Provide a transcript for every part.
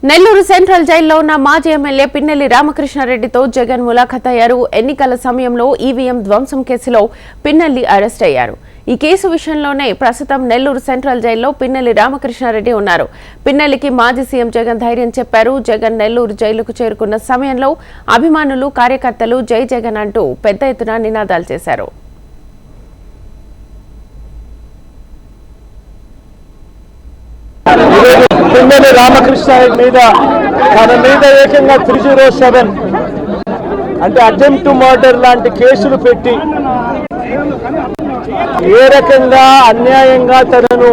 Nellore central జైల్లో ఉన్న మాజీ ఎమ్మెల్యే పిన్నెల్లి రామకృష్ణారెడ్డితో జగన్ ములాఖాత్ అయ్యారు. ఎన్నికల సమయంలో ఈవీఎం ధ్వంసం కేసులో పిన్నెల్లి అరెస్ట్ అయ్యారు. ఈ కేసు విషయంలోనే ప్రస్తుతం నెల్లూరు సెంట్రల్ జైల్లో పిన్నెల్లి రామకృష్ణారెడ్డి ఉన్నారు. పిన్నెల్లికి మాజీ సీఎం జగన్ ధైర్యం చెప్పారు. జగన్ నెల్లూరు జైలుకు చేరుకున్న సమయంలో అభిమానులు, కార్యకర్తలు జై జగన్ అంటూ పెద్ద ఎత్తున నినాదాలు చేశారు. పిన్నెల్లి రామకృష్ణ మీద ఏకంగా 307 అంటే అటెంప్ట్ మర్డర్ లాంటి కేసులు పెట్టి ఏ రకంగా అన్యాయంగా తనను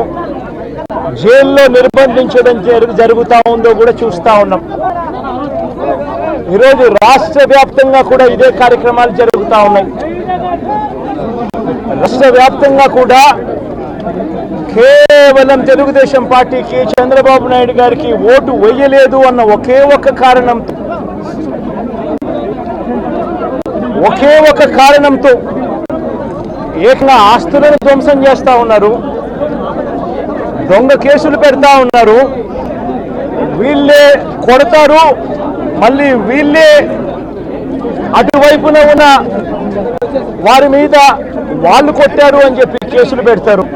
జైల్లో నిర్బంధించడం జరుగుతా ఉందో కూడా చూస్తా ఉన్నాం. ఈరోజు రాష్ట్ర వ్యాప్తంగా కూడా ఇదే కార్యక్రమాలు జరుగుతూ ఉన్నాయి. రాష్ట్ర వ్యాప్తంగా కూడా కేవలం తెలుగుదేశం పార్టీకి, చంద్రబాబు నాయుడు గారికి ఓటు వేయలేదు అన్న ఒకే ఒక్క కారణంతో ఏకంగా ఆస్తులను ధ్వంసం చేస్తా ఉన్నారు, దొంగ కేసులు పెడతా ఉన్నారు. వీళ్ళే కొడతారు, మళ్ళీ వీళ్ళే అటువైపున ఉన్న వారి మీద వాళ్ళు కొట్టారు అని చెప్పి కేసులు పెడతారు.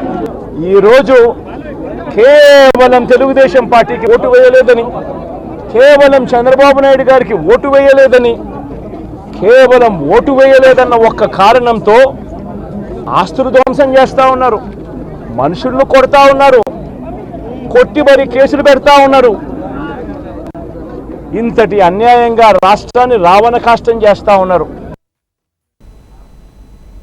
ఈరోజు కేవలం తెలుగుదేశం పార్టీకి ఓటు వేయలేదని, కేవలం చంద్రబాబు నాయుడు గారికి ఓటు వేయలేదని, కేవలం ఓటు వేయలేదన్న ఒక్క కారణంతో ఆస్తులు ధ్వంసం చేస్తూ ఉన్నారు, మనుషులను కొడతా ఉన్నారు, కొట్టి మరి కేసులు పెడతా ఉన్నారు. ఇంతటి అన్యాయంగా రాష్ట్రాన్ని రావణ కాష్టం చేస్తూ ఉన్నారు.